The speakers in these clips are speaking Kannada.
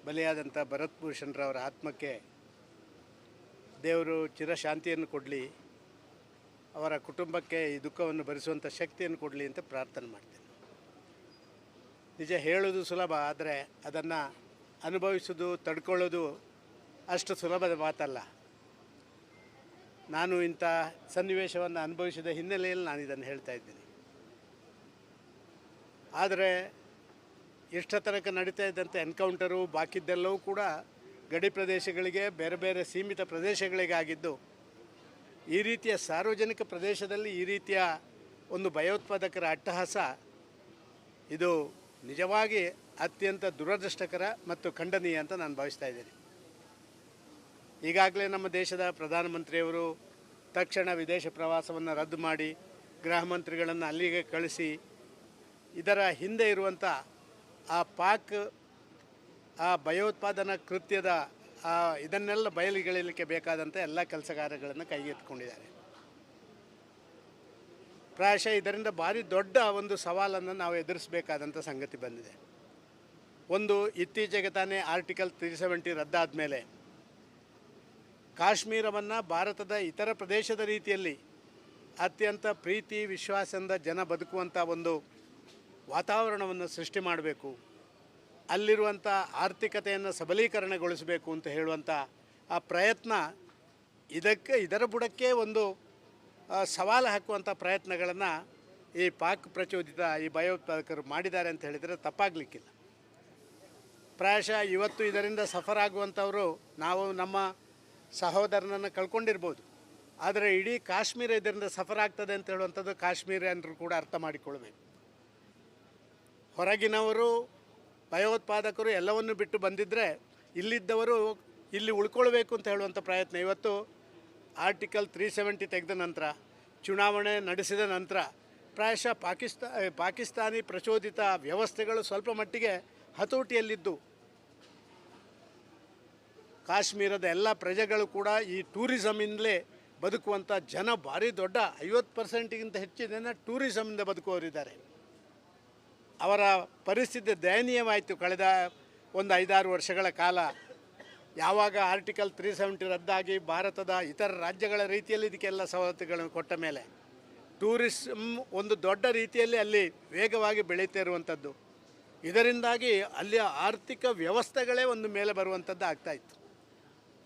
ಬಲಿಯಾದಂಥ ಭರತ್ ಭೂಷಣ್ರವರ ಆತ್ಮಕ್ಕೆ ದೇವರು ಚಿರಶಾಂತಿಯನ್ನು ಕೊಡಲಿ, ಅವರ ಕುಟುಂಬಕ್ಕೆ ಈ ದುಃಖವನ್ನು ಭರಿಸುವಂಥ ಶಕ್ತಿಯನ್ನು ಕೊಡಲಿ ಅಂತ ಪ್ರಾರ್ಥನೆ ಮಾಡ್ತೇನೆ. ನಿಜ ಹೇಳೋದು ಸುಲಭ, ಆದರೆ ಅದನ್ನು ಅನುಭವಿಸೋದು, ತಡ್ಕೊಳ್ಳೋದು ಅಷ್ಟು ಸುಲಭದ ಮಾತಲ್ಲ. ನಾನು ಇಂಥ ಸನ್ನಿವೇಶವನ್ನು ಅನುಭವಿಸಿದ ಹಿನ್ನೆಲೆಯಲ್ಲಿ ನಾನು ಇದನ್ನು ಹೇಳ್ತಾ ಇದ್ದೀನಿ. ಆದರೆ ಇಷ್ಟ ತನಕ ನಡೀತಾ ಇದ್ದಂಥ ಎನ್ಕೌಂಟರು ಬಾಕಿದ್ದೆಲ್ಲವೂ ಕೂಡ ಗಡಿ ಪ್ರದೇಶಗಳಿಗೆ, ಬೇರೆ ಬೇರೆ ಸೀಮಿತ ಪ್ರದೇಶಗಳಿಗಾಗಿದ್ದು, ಈ ರೀತಿಯ ಸಾರ್ವಜನಿಕ ಪ್ರದೇಶದಲ್ಲಿ ಈ ರೀತಿಯ ಒಂದು ಭಯೋತ್ಪಾದಕರ ಅಟ್ಟಹಾಸ ಇದು ನಿಜವಾಗಿ ಅತ್ಯಂತ ದುರದೃಷ್ಟಕರ ಮತ್ತು ಖಂಡನೀಯ ಅಂತ ನಾನು ಭಾವಿಸ್ತಾ ಇದ್ದೀನಿ. ಈಗಾಗಲೇ ನಮ್ಮ ದೇಶದ ಪ್ರಧಾನಮಂತ್ರಿಯವರು ತಕ್ಷಣ ವಿದೇಶ ಪ್ರವಾಸವನ್ನು ರದ್ದು ಮಾಡಿ ಗೃಹ ಮಂತ್ರಿಗಳನ್ನು ಅಲ್ಲಿಗೆ ಕಳಿಸಿ ಇದರ ಹಿಂದೆ ಇರುವಂಥ ಆ ಭಯೋತ್ಪಾದನಾ ಕೃತ್ಯದ ಇದನ್ನೆಲ್ಲ ಬಯಲಿಗೆಳಲಿಕ್ಕೆ ಬೇಕಾದಂಥ ಎಲ್ಲ ಕೆಲಸ ಕಾರ್ಯಗಳನ್ನು ಕೈಗೆತ್ತಿಕೊಂಡಿದ್ದಾರೆ. ಪ್ರಾಯಶಃ ಇದರಿಂದ ಭಾರಿ ದೊಡ್ಡ ಒಂದು ಸವಾಲನ್ನು ನಾವು ಎದುರಿಸಬೇಕಾದಂಥ ಸಂಗತಿ ಬಂದಿದೆ. ಒಂದು, ಇತ್ತೀಚೆಗೆ ತಾನೇ ಆರ್ಟಿಕಲ್ 370 ರದ್ದಾದ ಮೇಲೆ ಕಾಶ್ಮೀರವನ್ನು ಭಾರತದ ಇತರ ಪ್ರದೇಶದ ರೀತಿಯಲ್ಲಿ ಅತ್ಯಂತ ಪ್ರೀತಿ ವಿಶ್ವಾಸದಿಂದ ಜನ ಬದುಕುವಂಥ ಒಂದು ವಾತಾವರಣವನ್ನು ಸೃಷ್ಟಿ ಮಾಡಬೇಕು, ಅಲ್ಲಿರುವಂಥ ಆರ್ಥಿಕತೆಯನ್ನು ಸಬಲೀಕರಣಗೊಳಿಸಬೇಕು ಅಂತ ಹೇಳುವಂಥ ಆ ಪ್ರಯತ್ನ ಇದರ ಬುಡಕ್ಕೆ ಒಂದು ಸವಾಲು ಹಾಕುವಂಥ ಪ್ರಯತ್ನಗಳನ್ನು ಈ ಪಾಕ್ ಪ್ರಚೋದಿತ ಈ ಭಯೋತ್ಪಾದಕರು ಮಾಡಿದ್ದಾರೆ ಅಂತ ಹೇಳಿದರೆ ತಪ್ಪಾಗಲಿಕ್ಕಿಲ್ಲ. ಪ್ರಾಯಶಃ ಇವತ್ತು ಇದರಿಂದ ಸಫರ್ ಆಗುವಂಥವರು ನಾವು ನಮ್ಮ ಸಹೋದರನನ್ನು ಕಳ್ಕೊಂಡಿರ್ಬೋದು, ಆದರೆ ಇಡೀ ಕಾಶ್ಮೀರ ಇದರಿಂದ ಸಫರ್ ಆಗ್ತದೆ ಅಂತ ಹೇಳುವಂಥದ್ದು ಕಾಶ್ಮೀರಿಯನರು ಕೂಡ ಅರ್ಥ ಮಾಡಿಕೊಳ್ಬೇಕು. ಹೊರಗಿನವರು ಭಯೋತ್ಪಾದಕರು ಎಲ್ಲವನ್ನು ಬಿಟ್ಟು ಬಂದಿದ್ದರೆ ಇಲ್ಲಿದ್ದವರು ಇಲ್ಲಿ ಉಳ್ಕೊಳ್ಬೇಕು ಅಂತ ಹೇಳುವಂಥ ಪ್ರಯತ್ನ ಇವತ್ತು ಆರ್ಟಿಕಲ್ 370 ತೆಗೆದ ನಂತರ, ಚುನಾವಣೆ ನಡೆಸಿದ ನಂತರ ಪ್ರಾಯಶಃ ಪಾಕಿಸ್ತಾನಿ ಪ್ರಚೋದಿತ ವ್ಯವಸ್ಥೆಗಳು ಸ್ವಲ್ಪ ಮಟ್ಟಿಗೆ ಹತೋಟಿಯಲ್ಲಿದ್ದು ಕಾಶ್ಮೀರದ ಎಲ್ಲ ಪ್ರಜೆಗಳು ಕೂಡ ಈ ಟೂರಿಸಮಿಂದಲೇ ಬದುಕುವಂಥ ಜನ ಭಾರಿ ದೊಡ್ಡ 50%ಗಿಂತ ಹೆಚ್ಚು ಜನ ಟೂರಿಸಮಿಂದ ಬದುಕುವವರಿದ್ದಾರೆ. ಅವರ ಪರಿಸ್ಥಿತಿ ದಯನೀಯವಾಯಿತು ಕಳೆದ ಒಂದು 5-6 ವರ್ಷಗಳ ಕಾಲ. ಯಾವಾಗ ಆರ್ಟಿಕಲ್ 370 ರದ್ದಾಗಿ ಭಾರತದ ಇತರ ರಾಜ್ಯಗಳ ರೀತಿಯಲ್ಲಿ ಇದಕ್ಕೆಲ್ಲ ಸವಲತ್ತುಗಳನ್ನು ಕೊಟ್ಟ ಮೇಲೆ ಟೂರಿಸಮ್ ಒಂದು ದೊಡ್ಡ ರೀತಿಯಲ್ಲಿ ಅಲ್ಲಿ ವೇಗವಾಗಿ ಬೆಳೀತಾ ಇರುವಂಥದ್ದು, ಇದರಿಂದಾಗಿ ಅಲ್ಲಿಯ ಆರ್ಥಿಕ ವ್ಯವಸ್ಥೆಗಳೇ ಒಂದು ಮೇಲೆ ಬರುವಂಥದ್ದು ಆಗ್ತಾಯಿತ್ತು.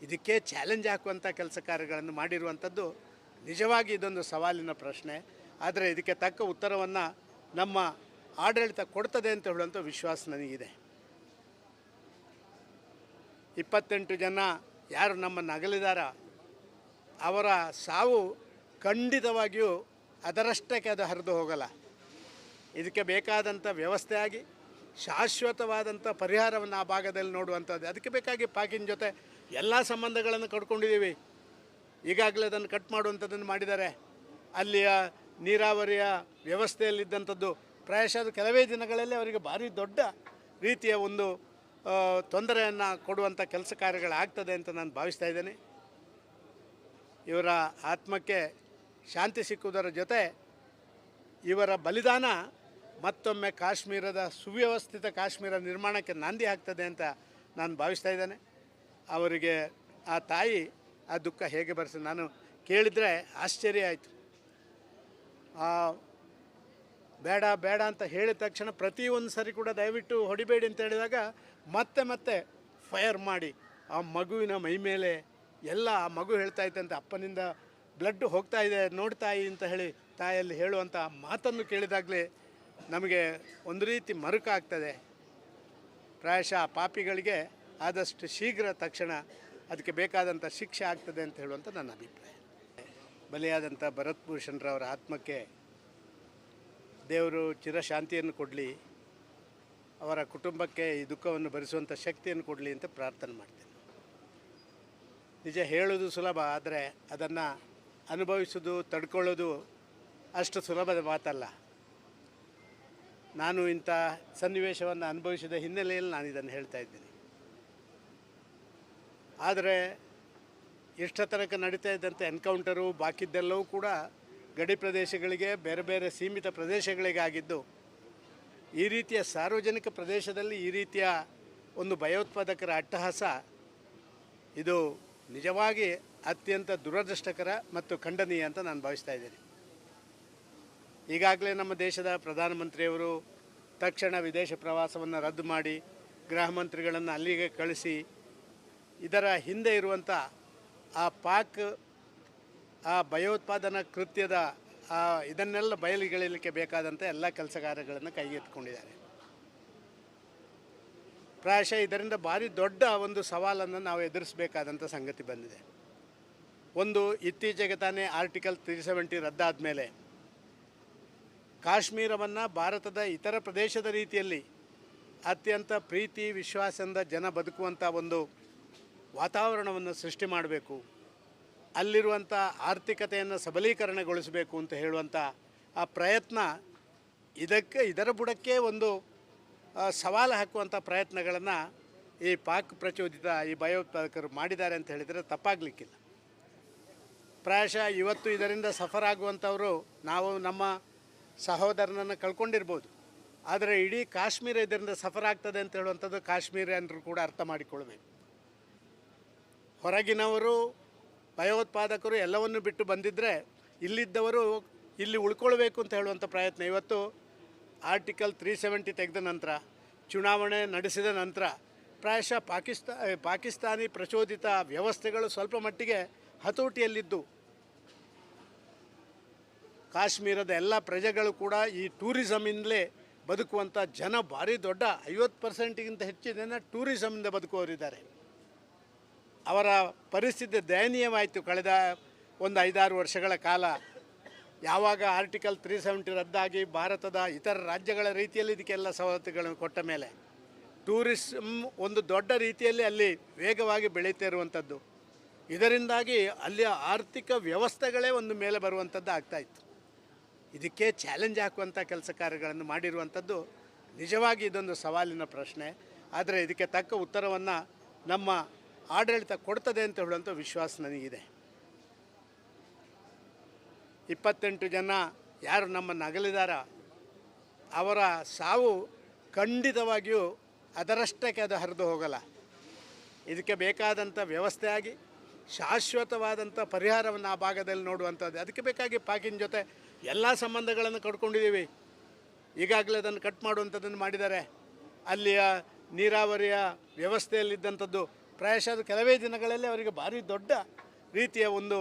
ಇದಕ್ಕೆ ಚಾಲೆಂಜ್ ಹಾಕುವಂಥ ಕೆಲಸ ಕಾರ್ಯಗಳನ್ನು ಮಾಡಿರುವಂಥದ್ದು ನಿಜವಾಗಿ ಇದೊಂದು ಸವಾಲಿನ ಪ್ರಶ್ನೆ. ಆದರೆ ಇದಕ್ಕೆ ತಕ್ಕ ಉತ್ತರವನ್ನು ನಮ್ಮ ಆಡಳಿತ ಕೊಡ್ತದೆ ಅಂತ ಹೇಳುವಂಥ ವಿಶ್ವಾಸ ನನಗಿದೆ. 28 ಜನ ಯಾರು ನಮ್ಮನ್ನು ಅಗಲಿದಾರ ಅವರ ಸಾವು ಖಂಡಿತವಾಗಿಯೂ ಅದರಷ್ಟಕ್ಕೆ ಅದು ಹರಿದು ಹೋಗಲ್ಲ. ಇದಕ್ಕೆ ಬೇಕಾದಂಥ ವ್ಯವಸ್ಥೆ ಆಗಿ ಶಾಶ್ವತವಾದಂಥ ಪರಿಹಾರವನ್ನು ಆ ಭಾಗದಲ್ಲಿ ನೋಡುವಂಥದ್ದು. ಅದಕ್ಕೆ ಬೇಕಾಗಿ ಪಾಕಿನ ಜೊತೆ ಎಲ್ಲ ಸಂಬಂಧಗಳನ್ನು ಕಟ್ಕೊಂಡಿದ್ದೀವಿ. ಈಗಾಗಲೇ ಅದನ್ನು ಕಟ್ ಮಾಡುವಂಥದ್ದನ್ನು ಮಾಡಿದ್ದಾರೆ. ಅಲ್ಲಿಯ ನೀರಾವರಿಯ ವ್ಯವಸ್ಥೆಯಲ್ಲಿದ್ದಂಥದ್ದು ಪ್ರಾಯಶಃ ಅದು ಕೆಲವೇ ದಿನಗಳಲ್ಲಿ ಅವರಿಗೆ ಭಾರಿ ದೊಡ್ಡ ರೀತಿಯ ಒಂದು ತೊಂದರೆಯನ್ನು ಕೊಡುವಂಥ ಕೆಲಸ ಕಾರ್ಯಗಳಾಗ್ತದೆ ಅಂತ ನಾನು ಭಾವಿಸ್ತಾ ಇದ್ದೇನೆ. ಇವರ ಆತ್ಮಕ್ಕೆ ಶಾಂತಿ ಸಿಕ್ಕುವುದರ ಜೊತೆ ಇವರ ಬಲಿದಾನ ಮತ್ತೊಮ್ಮೆ ಕಾಶ್ಮೀರದ ಸುವ್ಯವಸ್ಥಿತ ಕಾಶ್ಮೀರ ನಿರ್ಮಾಣಕ್ಕೆ ನಾಂದಿ ಆಗ್ತದೆ ಅಂತ ನಾನು ಭಾವಿಸ್ತಾ ಇದ್ದೇನೆ. ಅವರಿಗೆ ಆ ತಾಯಿ ಆ ದುಃಖ ಹೇಗೆ ಬರೆಸಿ ನಾನು ಕೇಳಿದರೆ ಆಶ್ಚರ್ಯ ಆಯಿತು. ಬೇಡ ಬೇಡ ಅಂತ ಹೇಳಿದ ತಕ್ಷಣ ಪ್ರತಿಯೊಂದು ಸರಿ ಕೂಡ ದಯವಿಟ್ಟು ಹೊಡಿಬೇಡಿ ಅಂತ ಹೇಳಿದಾಗ ಮತ್ತೆ ಫೈರ್ ಮಾಡಿ ಆ ಮಗುವಿನ ಮೈ ಮೇಲೆ ಎಲ್ಲ ಆ ಮಗು ಹೇಳ್ತಾ ಇತ್ತಂತೆ, ಅಪ್ಪನಿಂದ ಬ್ಲಡ್ ಹೋಗ್ತಾ ಇದೆ ನೋಡ್ತಾಯಿ ಅಂತ ಹೇಳಿ ತಾಯಲ್ಲಿ ಹೇಳುವಂಥ ಮಾತನ್ನು ಕೇಳಿದಾಗಲೇ ನಮಗೆ ಒಂದು ರೀತಿ ಮರುಕ ಆಗ್ತದೆ. ಪ್ರಾಯಶಃ ಪಾಪಿಗಳಿಗೆ ಆದಷ್ಟು ಶೀಘ್ರ ತಕ್ಷಣ ಅದಕ್ಕೆ ಬೇಕಾದಂಥ ಶಿಕ್ಷೆ ಆಗ್ತದೆ ಅಂತ ಹೇಳುವಂಥ ನನ್ನ ಅಭಿಪ್ರಾಯ. ಬಲಿಯಾದಂಥ ಭರತ್ ಭೂಷಣ್ರವರ ಆತ್ಮಕ್ಕೆ ದೇವರು ಚಿರಶಾಂತಿಯನ್ನು ಕೊಡಲಿ, ಅವರ ಕುಟುಂಬಕ್ಕೆ ಈ ದುಃಖವನ್ನು ಭರಿಸುವಂಥ ಶಕ್ತಿಯನ್ನು ಕೊಡಲಿ ಅಂತ ಪ್ರಾರ್ಥನೆ ಮಾಡ್ತೇನೆ. ನಿಜ ಹೇಳೋದು ಸುಲಭ, ಆದರೆ ಅದನ್ನು ಅನುಭವಿಸೋದು, ತಡ್ಕೊಳ್ಳೋದು ಅಷ್ಟು ಸುಲಭದ ಮಾತಲ್ಲ. ನಾನು ಇಂಥ ಸನ್ನಿವೇಶವನ್ನು ಅನುಭವಿಸಿದ ಹಿನ್ನೆಲೆಯಲ್ಲಿ ನಾನು ಇದನ್ನು ಹೇಳ್ತಾ ಇದ್ದೀನಿ. ಆದರೆ ಇಷ್ಟ ತನಕ ನಡೀತಾ ಇದ್ದಂಥ ಎನ್ಕೌಂಟರು ಬಾಕಿದ್ದೆಲ್ಲವೂ ಕೂಡ ಗಡಿ ಪ್ರದೇಶಗಳಿಗೆ, ಬೇರೆ ಬೇರೆ ಸೀಮಿತ ಪ್ರದೇಶಗಳಿಗಾಗಿದ್ದು, ಈ ರೀತಿಯ ಸಾರ್ವಜನಿಕ ಪ್ರದೇಶದಲ್ಲಿ ಈ ರೀತಿಯ ಒಂದು ಭಯೋತ್ಪಾದಕರ ಅಟ್ಟಹಾಸ ಇದು ನಿಜವಾಗಿ ಅತ್ಯಂತ ದುರದೃಷ್ಟಕರ ಮತ್ತು ಖಂಡನೀಯ ಅಂತ ನಾನು ಭಾವಿಸ್ತಾ ಇದ್ದೀನಿ. ಈಗಾಗಲೇ ನಮ್ಮ ದೇಶದ ಪ್ರಧಾನಮಂತ್ರಿಯವರು ತಕ್ಷಣ ವಿದೇಶ ಪ್ರವಾಸವನ್ನು ರದ್ದು ಮಾಡಿ ಗೃಹ ಮಂತ್ರಿಗಳನ್ನು ಅಲ್ಲಿಗೆ ಕಳಿಸಿ ಇದರ ಹಿಂದೆ ಇರುವಂಥ ಆ ಭಯೋತ್ಪಾದನಾ ಕೃತ್ಯದ ಇದನ್ನೆಲ್ಲ ಬಯಲಿಗೆಳಲಿಕ್ಕೆ ಬೇಕಾದಂಥ ಎಲ್ಲ ಕೆಲಸ ಕಾರ್ಯಗಳನ್ನು ಕೈಗೆತ್ತಿಕೊಂಡಿದ್ದಾರೆ. ಪ್ರಾಯಶಃ ಇದರಿಂದ ಭಾರಿ ದೊಡ್ಡ ಒಂದು ಸವಾಲನ್ನು ನಾವು ಎದುರಿಸಬೇಕಾದಂಥ ಸಂಗತಿ ಬಂದಿದೆ. ಒಂದು, ಇತ್ತೀಚೆಗೆ ತಾನೇ ಆರ್ಟಿಕಲ್ 370 ರದ್ದಾದ ಮೇಲೆ ಕಾಶ್ಮೀರವನ್ನು ಭಾರತದ ಇತರ ಪ್ರದೇಶದ ರೀತಿಯಲ್ಲಿ ಅತ್ಯಂತ ಪ್ರೀತಿ ವಿಶ್ವಾಸದಿಂದ ಜನ ಬದುಕುವಂಥ ಒಂದು ವಾತಾವರಣವನ್ನು ಸೃಷ್ಟಿ ಮಾಡಬೇಕು, ಅಲ್ಲಿರುವಂಥ ಆರ್ಥಿಕತೆಯನ್ನು ಸಬಲೀಕರಣಗೊಳಿಸಬೇಕು ಅಂತ ಹೇಳುವಂಥ ಆ ಪ್ರಯತ್ನ ಇದರ ಬುಡಕ್ಕೆ ಒಂದು ಸವಾಲು ಹಾಕುವಂಥ ಪ್ರಯತ್ನಗಳನ್ನು ಈ ಪಾಕ್ ಪ್ರಚೋದಿತ ಈ ಭಯೋತ್ಪಾದಕರು ಮಾಡಿದ್ದಾರೆ ಅಂತ ಹೇಳಿದರೆ ತಪ್ಪಾಗಲಿಕ್ಕಿಲ್ಲ. ಪ್ರಾಯಶಃ ಇವತ್ತು ಇದರಿಂದ ಸಫರ್ ಆಗುವಂಥವರು ನಾವು ನಮ್ಮ ಸಹೋದರನನ್ನು ಕಳ್ಕೊಂಡಿರ್ಬೋದು, ಆದರೆ ಇಡೀ ಕಾಶ್ಮೀರ ಇದರಿಂದ ಸಫರ್ ಆಗ್ತದೆ ಅಂತ ಹೇಳುವಂಥದ್ದು ಕಾಶ್ಮೀರಿಯನರು ಕೂಡ ಅರ್ಥ ಮಾಡಿಕೊಳ್ಬೇಕು. ಹೊರಗಿನವರು ಭಯೋತ್ಪಾದಕರು ಎಲ್ಲವನ್ನು ಬಿಟ್ಟು ಬಂದಿದ್ದರೆ ಇಲ್ಲಿದ್ದವರು ಇಲ್ಲಿ ಉಳ್ಕೊಳ್ಬೇಕು ಅಂತ ಹೇಳುವಂಥ ಪ್ರಯತ್ನ ಇವತ್ತು ಆರ್ಟಿಕಲ್ 370 ತೆಗೆದ ನಂತರ, ಚುನಾವಣೆ ನಡೆಸಿದ ನಂತರ ಪ್ರಾಯಶಃ ಪಾಕಿಸ್ತಾನಿ ಪ್ರಚೋದಿತ ವ್ಯವಸ್ಥೆಗಳು ಸ್ವಲ್ಪ ಮಟ್ಟಿಗೆ ಹತೋಟಿಯಲ್ಲಿದ್ದು ಕಾಶ್ಮೀರದ ಎಲ್ಲ ಪ್ರಜೆಗಳು ಕೂಡ ಈ ಟೂರಿಸಮಿಂದಲೇ ಬದುಕುವಂಥ ಜನ ಭಾರಿ ದೊಡ್ಡ 50%ಗಿಂತ ಹೆಚ್ಚು ಜನ ಟೂರಿಸಮಿಂದ ಬದುಕುವವರಿದ್ದಾರೆ. ಅವರ ಪರಿಸ್ಥಿತಿ ದಯನೀಯವಾಯಿತು ಕಳೆದ ಒಂದು 5-6 ವರ್ಷಗಳ ಕಾಲ. ಯಾವಾಗ ಆರ್ಟಿಕಲ್ 370 ರದ್ದಾಗಿ ಭಾರತದ ಇತರ ರಾಜ್ಯಗಳ ರೀತಿಯಲ್ಲಿ ಇದಕ್ಕೆಲ್ಲ ಸವಲತ್ತುಗಳನ್ನು ಕೊಟ್ಟ ಮೇಲೆ ಟೂರಿಸಮ್ ಒಂದು ದೊಡ್ಡ ರೀತಿಯಲ್ಲಿ ಅಲ್ಲಿ ವೇಗವಾಗಿ ಬೆಳೀತಾ ಇರುವಂಥದ್ದು, ಇದರಿಂದಾಗಿ ಅಲ್ಲಿಯ ಆರ್ಥಿಕ ವ್ಯವಸ್ಥೆಗಳೇ ಒಂದು ಮೇಲೆ ಬರುವಂಥದ್ದು ಆಗ್ತಾಯಿತ್ತು. ಇದಕ್ಕೆ ಚಾಲೆಂಜ್ ಹಾಕುವಂಥ ಕೆಲಸ ಕಾರ್ಯಗಳನ್ನು ಮಾಡಿರುವಂಥದ್ದು ನಿಜವಾಗಿ ಇದೊಂದು ಸವಾಲಿನ ಪ್ರಶ್ನೆ. ಆದರೆ ಇದಕ್ಕೆ ತಕ್ಕ ಉತ್ತರವನ್ನು ನಮ್ಮ ಆಡಳಿತ ಕೊಡ್ತದೆ ಅಂತ ಹೇಳುವಂಥ ವಿಶ್ವಾಸ ನನಗಿದೆ. 28 ಜನ ಯಾರು ನಮ್ಮನ್ನು ಅಗಲಿದಾರ ಅವರ ಸಾವು ಖಂಡಿತವಾಗಿಯೂ ಅದರಷ್ಟಕ್ಕೆ ಅದು ಹರಿದು ಹೋಗಲ್ಲ. ಇದಕ್ಕೆ ಬೇಕಾದಂಥ ವ್ಯವಸ್ಥೆ ಆಗಿ ಶಾಶ್ವತವಾದಂಥ ಪರಿಹಾರವನ್ನು ಆ ಭಾಗದಲ್ಲಿ ನೋಡುವಂಥದ್ದು. ಅದಕ್ಕೆ ಬೇಕಾಗಿ ಪಾಕಿನ ಜೊತೆ ಎಲ್ಲ ಸಂಬಂಧಗಳನ್ನು ಕಟ್ಕೊಂಡಿದ್ದೀವಿ. ಈಗಾಗಲೇ ಅದನ್ನು ಕಟ್ ಮಾಡುವಂಥದ್ದನ್ನು ಮಾಡಿದ್ದಾರೆ. ಅಲ್ಲಿಯ ನೀರಾವರಿಯ ವ್ಯವಸ್ಥೆಯಲ್ಲಿದ್ದಂಥದ್ದು ಪ್ರಾಯಶಃ ಅದು ಕೆಲವೇ ದಿನಗಳಲ್ಲಿ ಅವರಿಗೆ ಭಾರಿ ದೊಡ್ಡ ರೀತಿಯ ಒಂದು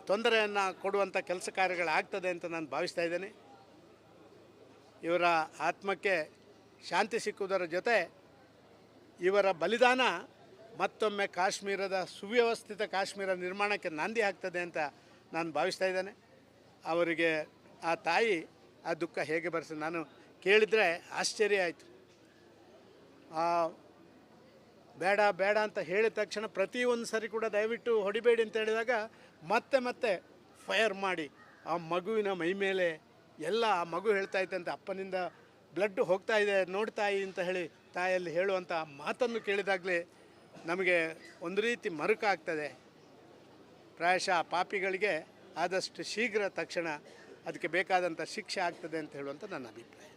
ತೊಂದರೆಯನ್ನು ಕೊಡುವಂಥ ಕೆಲಸ ಕಾರ್ಯಗಳಾಗ್ತದೆ ಅಂತ ನಾನು ಭಾವಿಸ್ತಾ ಇದ್ದೇನೆ. ಇವರ ಆತ್ಮಕ್ಕೆ ಶಾಂತಿ ಸಿಕ್ಕುವುದರ ಜೊತೆ ಇವರ ಬಲಿದಾನ ಮತ್ತೊಮ್ಮೆ ಕಾಶ್ಮೀರದ ಸುವ್ಯವಸ್ಥಿತ ಕಾಶ್ಮೀರ ನಿರ್ಮಾಣಕ್ಕೆ ನಾಂದಿ ಆಗ್ತದೆ ಅಂತ ನಾನು ಭಾವಿಸ್ತಾ ಇದ್ದೇನೆ. ಅವರಿಗೆ ಆ ತಾಯಿ ಆ ದುಃಖ ಹೇಗೆ ಬರೆಸಿ ನಾನು ಕೇಳಿದರೆ ಆಶ್ಚರ್ಯ ಆಯಿತು. ಬೇಡ ಬೇಡ ಅಂತ ಹೇಳಿದ ತಕ್ಷಣ ಪ್ರತಿಯೊಂದು ಸರಿ ಕೂಡ ದಯವಿಟ್ಟು ಹೊಡಿಬೇಡಿ ಅಂತ ಹೇಳಿದಾಗ ಮತ್ತೆ ಫೈರ್ ಮಾಡಿ ಆ ಮಗುವಿನ ಮೈ ಮೇಲೆ ಎಲ್ಲ ಆ ಮಗು ಹೇಳ್ತಾ ಇತ್ತಂತೆ, ಅಪ್ಪನಿಂದ ಬ್ಲಡ್ ಹೋಗ್ತಾ ಇದೆ ನೋಡ್ತಾಯಿ ಅಂತ ಹೇಳಿ ತಾಯಲ್ಲಿ ಹೇಳುವಂಥ ಮಾತನ್ನು ಕೇಳಿದಾಗಲೇ ನಮಗೆ ಒಂದು ರೀತಿ ಮರುಕ ಆಗ್ತದೆ. ಪ್ರಾಯಶಃ ಪಾಪಿಗಳಿಗೆ ಆದಷ್ಟು ಶೀಘ್ರ ತಕ್ಷಣ ಅದಕ್ಕೆ ಬೇಕಾದಂಥ ಶಿಕ್ಷೆ ಆಗ್ತದೆ ಅಂತ ಹೇಳುವಂಥ ನನ್ನ ಅಭಿಪ್ರಾಯ.